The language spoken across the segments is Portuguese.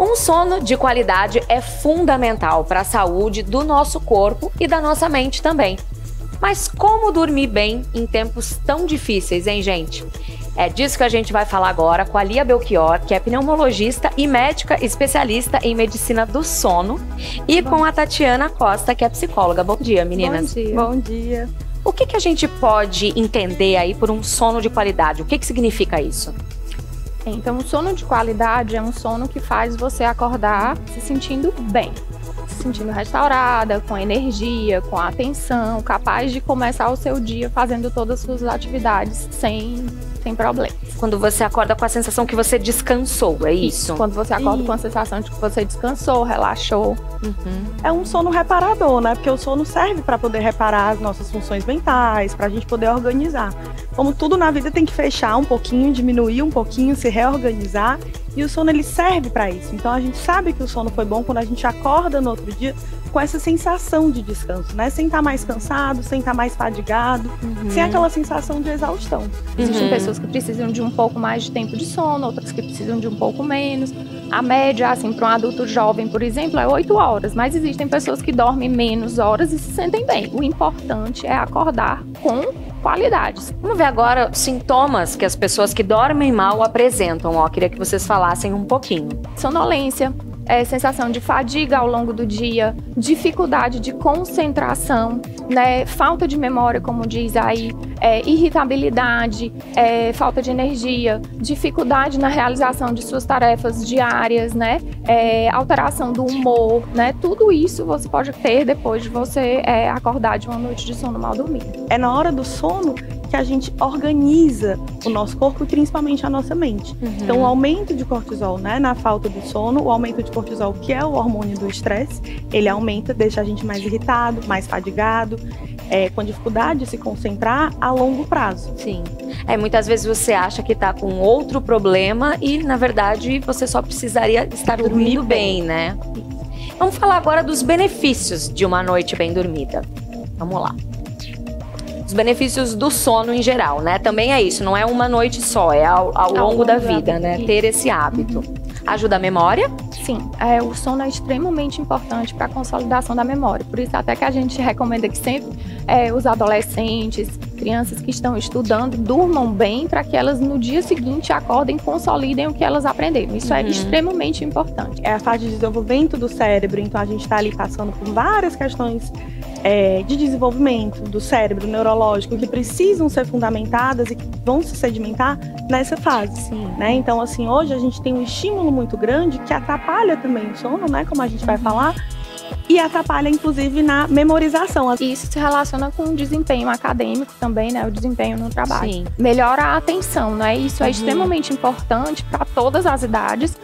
Um sono de qualidade é fundamental para a saúde do nosso corpo e da nossa mente também. Mas como dormir bem em tempos tão difíceis, hein, gente? É disso que a gente vai falar agora com a Lia Belchior, que é pneumologista e médica especialista em medicina do sono, e com a Tatiana Costa, que é psicóloga. Bom dia, meninas. Bom dia. Bom dia. O que a gente pode entender aí por um sono de qualidade? O que significa isso? Então, o sono de qualidade é um sono que faz você acordar se sentindo bem, se sentindo restaurada, com energia, com atenção, capaz de começar o seu dia fazendo todas as suas atividades sem problemas. Quando você acorda com a sensação que você descansou, é isso? Quando você acorda com a sensação de que você descansou, relaxou. É um sono reparador, né? Porque o sono serve para poder reparar as nossas funções mentais, para a gente poder organizar. Como tudo na vida tem que fechar um pouquinho, diminuir um pouquinho, se reorganizar. E o sono, ele serve para isso. Então, a gente sabe que o sono foi bom quando a gente acorda no outro dia com essa sensação de descanso, né? Sem estar mais cansado, sem estar mais fadigado, sem aquela sensação de exaustão. Existem pessoas que precisam de um pouco mais de tempo de sono, outras que precisam de um pouco menos. A média, assim, para um adulto jovem, por exemplo, é 8 horas. Mas existem pessoas que dormem menos horas e se sentem bem. O importante é acordar com qualidades. Vamos ver agora sintomas que as pessoas que dormem mal apresentam. Queria que vocês falassem um pouquinho. Sonolência, sensação de fadiga ao longo do dia, dificuldade de concentração, né? Falta de memória, como diz aí, irritabilidade, falta de energia, dificuldade na realização de suas tarefas diárias, né? Alteração do humor, né? Tudo isso você pode ter depois de você acordar de uma noite de sono mal dormida. É na hora do sono que a gente organiza o nosso corpo e principalmente a nossa mente. Então, o aumento de cortisol, né, na falta do sono, o aumento de cortisol, que é o hormônio do estresse, ele aumenta, deixa a gente mais irritado, mais fadigado, com dificuldade de se concentrar a longo prazo. Sim. Muitas vezes você acha que está com outro problema e, na verdade, você só precisaria estar dormindo bem, né? Vamos falar agora dos benefícios de uma noite bem dormida. Vamos lá. Os benefícios do sono em geral, né? Também é isso, não é uma noite só, é ao longo da vida, né? Ter esse hábito. Ajuda a memória? Sim, o sono é extremamente importante para a consolidação da memória. Por isso até que a gente recomenda que sempre os adolescentes, crianças que estão estudando, durmam bem para que elas no dia seguinte acordem e consolidem o que elas aprenderam. Isso é extremamente importante. É a fase de desenvolvimento do cérebro, então a gente está ali passando por várias questões de desenvolvimento do cérebro neurológico que precisam ser fundamentadas e que vão se sedimentar nessa fase. Sim. Né? Então, assim, hoje a gente tem um estímulo muito grande que atrapalha também o sono, né? Como a gente vai falar, e atrapalha, inclusive, na memorização. E isso se relaciona com o desempenho acadêmico também, né? O desempenho no trabalho. Sim. Melhora a atenção, né? Isso é extremamente importante para todas as idades,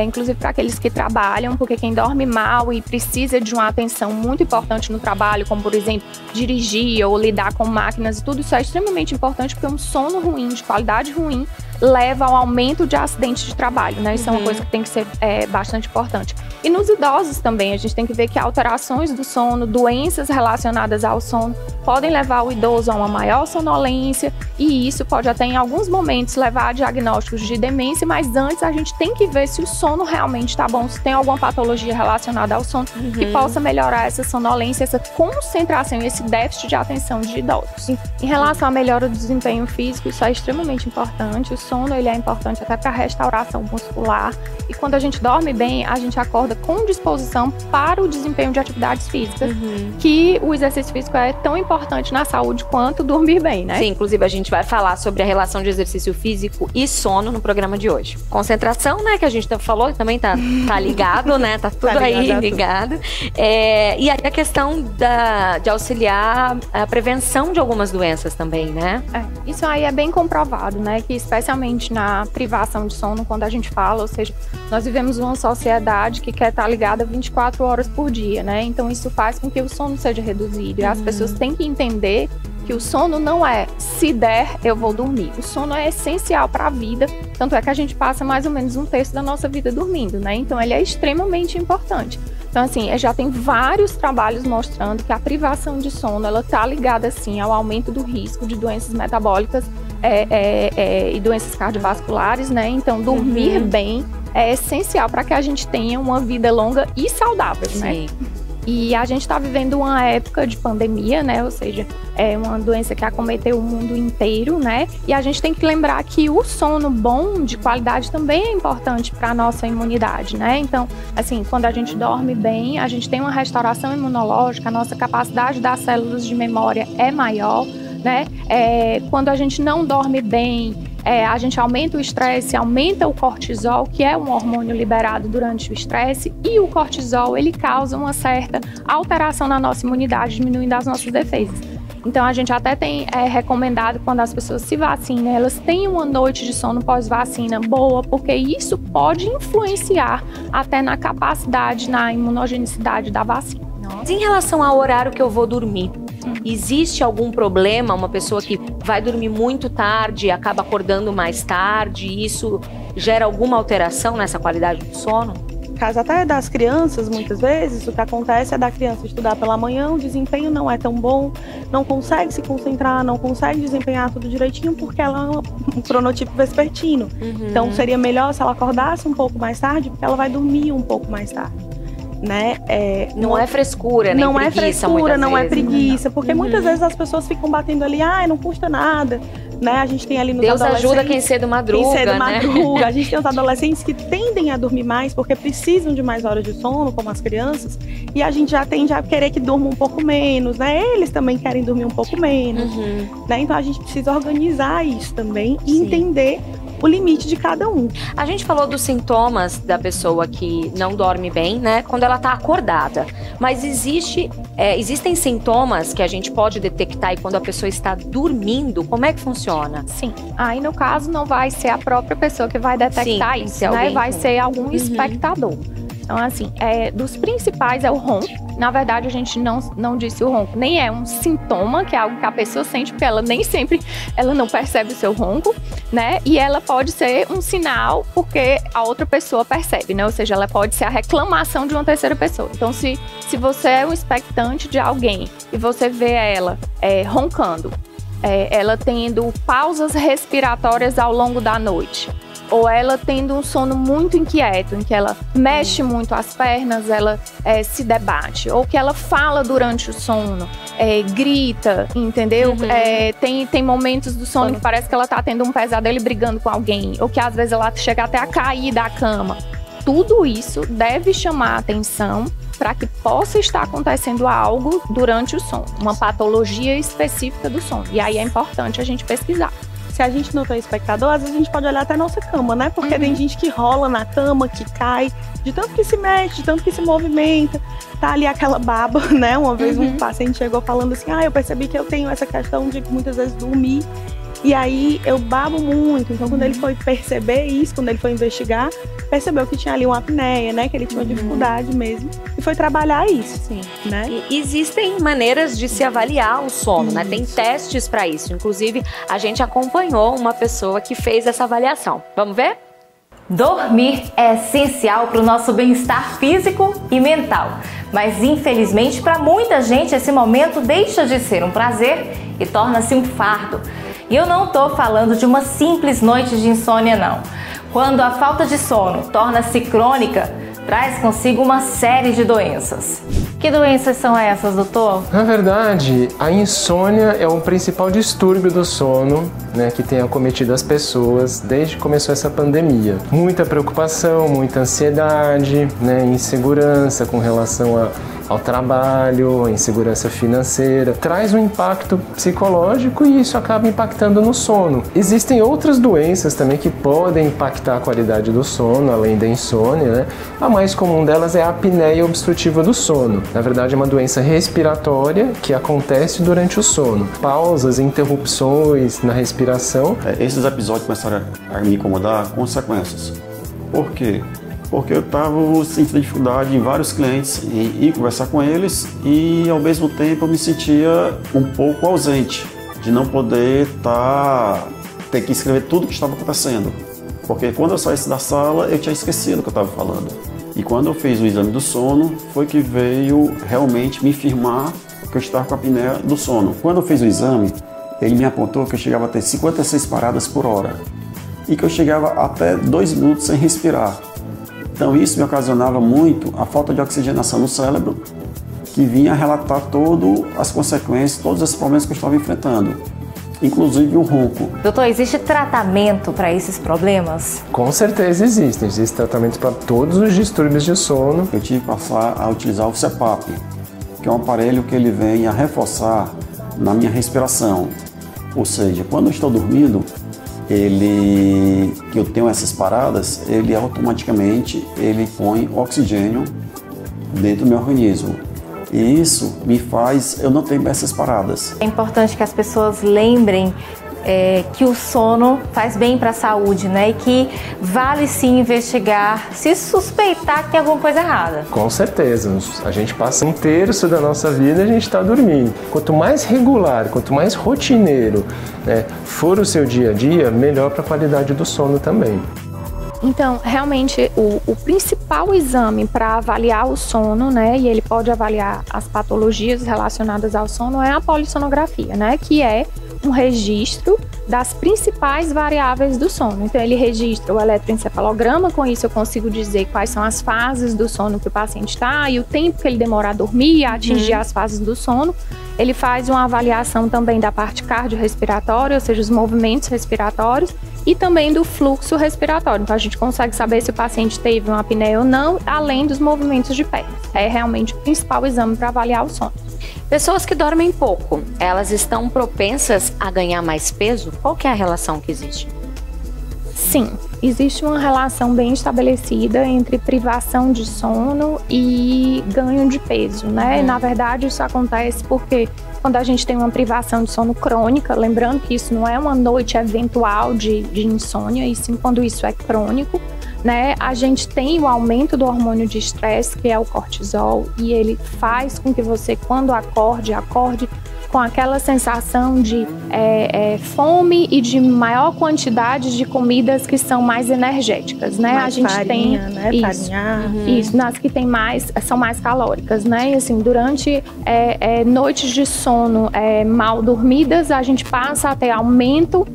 inclusive para aqueles que trabalham, porque quem dorme mal e precisa de uma atenção muito importante no trabalho, como, por exemplo, dirigir ou lidar com máquinas e tudo isso é extremamente importante, porque um sono ruim, de qualidade ruim, leva ao aumento de acidentes de trabalho, né? Isso é uma coisa que tem que ser bastante importante. E nos idosos também, a gente tem que ver que alterações do sono, doenças relacionadas ao sono, podem levar o idoso a uma maior sonolência e isso pode até em alguns momentos levar a diagnósticos de demência, mas antes a gente tem que ver se o sono realmente está bom, se tem alguma patologia relacionada ao sono que possa melhorar essa sonolência, essa concentração e esse déficit de atenção de idosos. Em relação à melhora do desempenho físico, isso é extremamente importante. O sono ele é importante até para a restauração muscular e quando a gente dorme bem, a gente acorda com disposição para o desempenho de atividades físicas, que o exercício físico é tão importante na saúde quanto dormir bem, né? Sim, inclusive a gente vai falar sobre a relação de exercício físico e sono no programa de hoje. Concentração, né, que a gente falou, também tá ligado, né? Tá tudo aí ligado. E aí a questão de auxiliar a prevenção de algumas doenças também, né? Isso aí é bem comprovado, né? Que especialmente na privação de sono, quando a gente fala, ou seja, nós vivemos uma sociedade que quer estar ligada 24 horas por dia, né? Então isso faz com que o sono seja reduzido. E as pessoas têm que entender que o sono não é se der, eu vou dormir. O sono é essencial para a vida, tanto é que a gente passa mais ou menos um terço da nossa vida dormindo, né? Então ele é extremamente importante. Então assim, já tem vários trabalhos mostrando que a privação de sono, ela tá ligada assim ao aumento do risco de doenças metabólicas e doenças cardiovasculares, né? Então dormir bem é essencial para que a gente tenha uma vida longa e saudável, Sim. né? E a gente está vivendo uma época de pandemia, né? Ou seja, é uma doença que acometeu o mundo inteiro, né? E a gente tem que lembrar que o sono bom, de qualidade, também é importante para a nossa imunidade, né? Então, assim, quando a gente dorme bem, a gente tem uma restauração imunológica, a nossa capacidade das células de memória é maior, né? Quando a gente não dorme bem, a gente aumenta o estresse, aumenta o cortisol, que é um hormônio liberado durante o estresse, e o cortisol, ele causa uma certa alteração na nossa imunidade, diminuindo as nossas defesas. Então, a gente até tem recomendado, quando as pessoas se vacinam, elas tenham uma noite de sono pós-vacina boa, porque isso pode influenciar até na capacidade, na imunogenicidade da vacina. Mas em relação ao horário que eu vou dormir, existe algum problema? Uma pessoa que vai dormir muito tarde e acaba acordando mais tarde, isso gera alguma alteração nessa qualidade do sono? No caso até das crianças, muitas vezes, o que acontece é da criança estudar pela manhã, o desempenho não é tão bom, não consegue se concentrar, não consegue desempenhar tudo direitinho porque ela é um cronotipo vespertino. Então seria melhor se ela acordasse um pouco mais tarde, porque ela vai dormir um pouco mais tarde. Né? Não é frescura, nem não preguiça, é frescura, não vezes, é preguiça, porque muitas vezes as pessoas ficam batendo ali, não custa nada, né? A gente tem ali nos Deus adolescentes, ajuda quem cedo madruga, quem cedo né? madruga. A gente tem os adolescentes que tendem a dormir mais porque precisam de mais horas de sono, como as crianças, e a gente já tende a querer que durma um pouco menos, né? Eles também querem dormir um pouco menos, né? Então a gente precisa organizar isso também e entender o limite de cada um. A gente falou dos sintomas da pessoa que não dorme bem, né? Quando ela tá acordada. Mas existem sintomas que a gente pode detectar e quando a pessoa está dormindo, como é que funciona? Sim. Aí, no caso, não vai ser a própria pessoa que vai detectar isso, né? Vai ser algum espectador. Então, assim, dos principais é o ronco. Na verdade, a gente não disse o ronco, nem é um sintoma, que é algo que a pessoa sente, porque ela nem sempre, ela não percebe o seu ronco, né? E ela pode ser um sinal, porque a outra pessoa percebe, né? Ou seja, ela pode ser a reclamação de uma terceira pessoa. Então, se você é um expectante de alguém e você vê ela roncando, ela tendo pausas respiratórias ao longo da noite, ou ela tendo um sono muito inquieto, em que ela mexe muito as pernas, ela se debate, ou que ela fala durante o sono, grita, entendeu? Tem momentos do sono que parece que ela tá tendo um pesadelo e brigando com alguém, ou que às vezes ela chega até a cair da cama. Tudo isso deve chamar a atenção para que possa estar acontecendo algo durante o sono, uma patologia específica do sono. E aí é importante a gente pesquisar. Se a gente não tem espectador, às vezes a gente pode olhar até a nossa cama, né? Porque tem gente que rola na cama, que cai, de tanto que se mexe, de tanto que se movimenta, tá ali aquela baba, né? Uma vez um paciente chegou falando assim, eu percebi que eu tenho essa questão de muitas vezes dormir, e aí eu babo muito. Então, quando ele foi perceber isso, quando ele foi investigar, percebeu que tinha ali uma apneia, né? Que ele tinha uma dificuldade mesmo. E foi trabalhar isso, né? E existem maneiras de se avaliar o sono, né? Tem testes para isso. Inclusive, a gente acompanhou uma pessoa que fez essa avaliação. Vamos ver? Dormir é essencial para o nosso bem-estar físico e mental. Mas, infelizmente, para muita gente, esse momento deixa de ser um prazer e torna-se um fardo. E eu não estou falando de uma simples noite de insônia, não. Quando a falta de sono torna-se crônica, traz consigo uma série de doenças. Que doenças são essas, doutor? Na verdade, a insônia é o principal distúrbio do sono, né, que tem acometido as pessoas desde que começou essa pandemia. Muita preocupação, muita ansiedade, né, insegurança com relação ao trabalho, a insegurança financeira, traz um impacto psicológico e isso acaba impactando no sono. Existem outras doenças também que podem impactar a qualidade do sono, além da insônia, né? A mais comum delas é a apneia obstrutiva do sono. Na verdade, é uma doença respiratória que acontece durante o sono. Pausas, interrupções na respiração. Esses episódios começaram a me incomodar, consequências. Por quê? Porque eu estava sentindo dificuldade em vários clientes em ir conversar com eles e, ao mesmo tempo, eu me sentia um pouco ausente de não poder ter que escrever tudo o que estava acontecendo. Porque quando eu saísse da sala, eu tinha esquecido o que eu estava falando. E quando eu fiz o exame do sono, foi que veio realmente me firmar que eu estava com a apneia do sono. Quando eu fiz o exame, ele me apontou que eu chegava a ter 56 paradas por hora e que eu chegava até 2 minutos sem respirar. Então isso me ocasionava muito a falta de oxigenação no cérebro, que vinha relatar todas as consequências, todos esses problemas que eu estava enfrentando, inclusive o ronco. Doutor, existe tratamento para esses problemas? Com certeza existe tratamento para todos os distúrbios de sono. Eu tive que passar a utilizar o CPAP, que é um aparelho que ele vem a reforçar na minha respiração. Ou seja, quando eu estou dormindo, que eu tenho essas paradas, ele automaticamente põe oxigênio dentro do meu organismo. E isso me faz eu não ter essas paradas. É importante que as pessoas lembrem que o sono faz bem para a saúde, né? E que vale sim investigar, se suspeitar que tem alguma coisa errada. Com certeza. A gente passa 1/3 da nossa vida e a gente está dormindo. Quanto mais regular, quanto mais rotineiro, né, for o seu dia a dia, melhor para a qualidade do sono também. Então, realmente, o principal exame para avaliar o sono, né, e ele pode avaliar as patologias relacionadas ao sono, é a polissonografia, né, que é um registro das principais variáveis do sono. Então, ele registra o eletroencefalograma, com isso eu consigo dizer quais são as fases do sono que o paciente está e o tempo que ele demora a dormir e a atingir as fases do sono. Ele faz uma avaliação também da parte cardiorrespiratória, ou seja, os movimentos respiratórios, e também do fluxo respiratório. Então, a gente consegue saber se o paciente teve uma apneia ou não, além dos movimentos de perna. É realmente o principal exame para avaliar o sono. Pessoas que dormem pouco, elas estão propensas a ganhar mais peso? Qual que é a relação que existe? Sim, existe uma relação bem estabelecida entre privação de sono e ganho de peso, né? Na verdade, isso acontece porque quando a gente tem uma privação de sono crônica, lembrando que isso não é uma noite eventual de insônia, e sim quando isso é crônico, né? A gente tem o aumento do hormônio de estresse, que é o cortisol, e ele faz com que você, quando acorde com aquela sensação de fome e de maior quantidade de comidas que são mais energéticas, né? Mais a gente farinha, tem né? isso, nas que tem são mais calóricas, né? E assim, durante noites de sono mal dormidas, a gente passa a ter aumento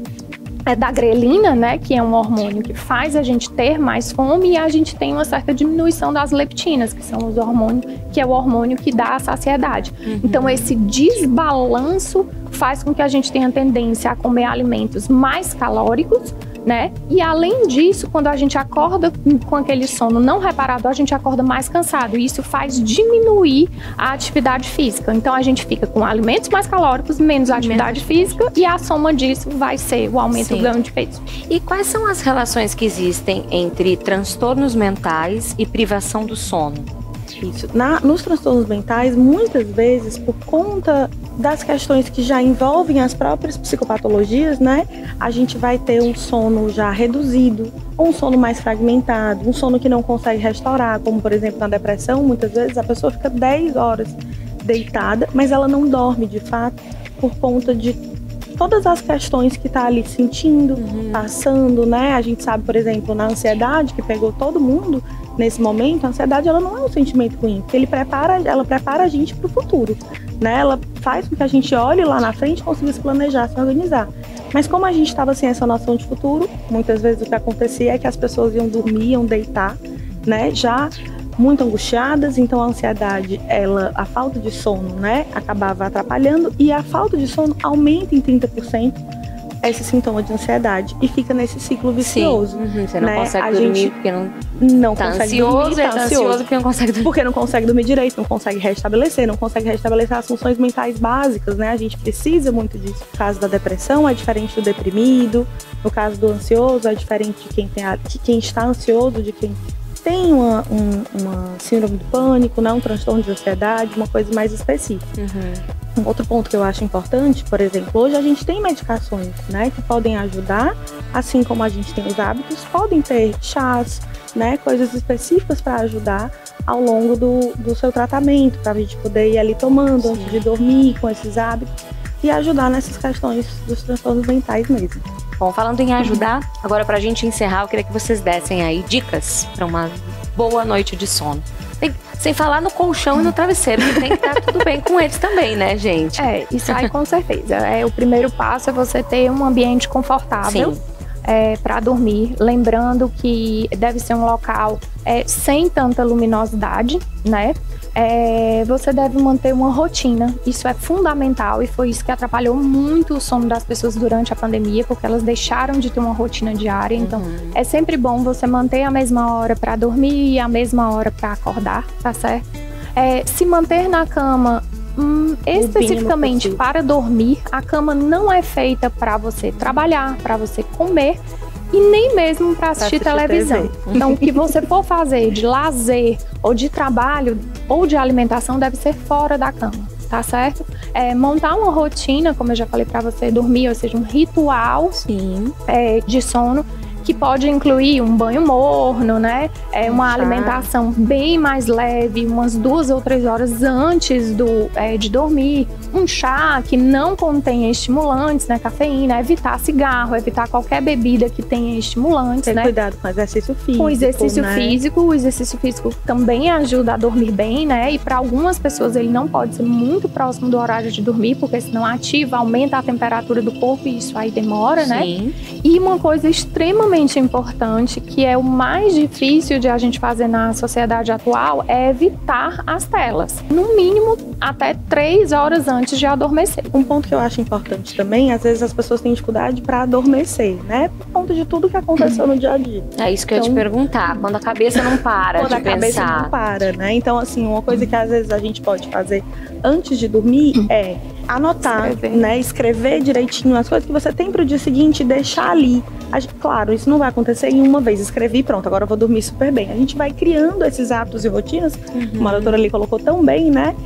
da grelina, né, que é um hormônio que faz a gente ter mais fome, e a gente tem uma certa diminuição das leptinas, que são os hormônios, que é o hormônio que dá a saciedade. Então, esse desbalanço faz com que a gente tenha tendência a comer alimentos mais calóricos, né? E além disso, quando a gente acorda com aquele sono não reparado, a gente acorda mais cansado, e isso faz diminuir a atividade física. Então a gente fica com alimentos mais calóricos, menos atividade física, e a soma disso vai ser o aumento do ganho de peso. E quais são as relações que existem entre transtornos mentais e privação do sono? Isso. Nos transtornos mentais, muitas vezes, por conta das questões que já envolvem as próprias psicopatologias, né? A gente vai ter um sono já reduzido, ou um sono mais fragmentado, um sono que não consegue restaurar, como por exemplo na depressão, muitas vezes a pessoa fica 10 horas deitada, mas ela não dorme de fato por conta de todas as questões que está ali sentindo, passando, né? A gente sabe, por exemplo, na ansiedade, que pegou todo mundo nesse momento, a ansiedade ela não é um sentimento ruim, porque ela prepara a gente para o futuro, né? Ela faz com que a gente olhe lá na frente e consiga se planejar, se organizar. Mas como a gente estava sem essa noção de futuro, muitas vezes o que acontecia é que as pessoas iam dormir, iam deitar, né? Já muito angustiadas, então a ansiedade, a falta de sono, né, acabava atrapalhando, e a falta de sono aumenta em 30% esse sintoma de ansiedade e fica nesse ciclo vicioso. Você não consegue dormir porque não tá consegue ansioso, dormir, tá ansioso porque não consegue dormir. Porque não consegue dormir direito, não consegue restabelecer as funções mentais básicas, né? A gente precisa muito disso. No caso da depressão é diferente do deprimido, no caso do ansioso é diferente de quem está ansioso, de quem tem uma síndrome do pânico, né? Um transtorno de ansiedade, uma coisa mais específica. Um outro ponto que eu acho importante, por exemplo, hoje a gente tem medicações, né, que podem ajudar, assim como a gente tem os hábitos, podem ter chás, né, coisas específicas para ajudar ao longo do seu tratamento, para a gente poder ir ali tomando antes de dormir com esses hábitos e ajudar nessas questões dos transtornos mentais mesmo. Bom, falando em ajudar, agora pra gente encerrar, eu queria que vocês dessem aí dicas para uma boa noite de sono. Sem falar no colchão e no travesseiro, que tem que estar tudo bem com eles também, né, gente? Isso aí com certeza. O primeiro passo é você ter um ambiente confortável. Sim. para dormir, lembrando que deve ser um local sem tanta luminosidade, né? Você deve manter uma rotina, isso é fundamental e foi isso que atrapalhou muito o sono das pessoas durante a pandemia, porque elas deixaram de ter uma rotina diária. Então, é sempre bom você manter a mesma hora para dormir e a mesma hora para acordar, tá certo? Se manter na cama especificamente para dormir, a cama não é feita para você trabalhar, para você comer e nem mesmo para assistir televisão. Então, o que você for fazer de lazer ou de trabalho ou de alimentação deve ser fora da cama, tá certo? Montar uma rotina, como eu já falei para você, dormir, ou seja, um ritual de sono, que pode incluir um banho morno, né? Uma alimentação bem mais leve, umas 2 ou 3 horas antes de dormir. Um chá que não contenha estimulantes, né? Cafeína, evitar cigarro, evitar qualquer bebida que tenha estimulantes, Ter né? cuidado com o exercício físico. O exercício físico também ajuda a dormir bem, né? E para algumas pessoas ele não pode ser muito próximo do horário de dormir, porque senão aumenta a temperatura do corpo e isso aí demora, né? E uma coisa extremamente importante, que é o mais difícil de a gente fazer na sociedade atual, é evitar as telas. No mínimo, até 3 horas antes de adormecer. Um ponto que eu acho importante também, às vezes as pessoas têm dificuldade para adormecer, né? Por conta de tudo que aconteceu no dia a dia. É isso que eu ia te perguntar, quando a cabeça não para de pensar. Quando a cabeça não para, né? Então, assim, uma coisa que às vezes a gente pode fazer antes de dormir é anotar, né? Escrever direitinho as coisas que você tem para o dia seguinte e deixar ali. Claro, isso não vai acontecer em uma vez. Escrevi, pronto, agora eu vou dormir super bem. A gente vai criando esses hábitos e rotinas, como a doutora ali colocou tão bem, né?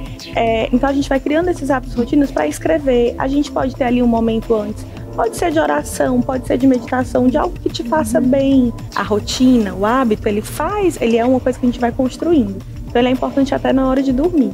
Então a gente vai criando esses hábitos e rotinas para escrever. A gente pode ter ali um momento antes. Pode ser de oração, pode ser de meditação, de algo que te faça bem. A rotina, o hábito, ele é uma coisa que a gente vai construindo. Então ele é importante até na hora de dormir.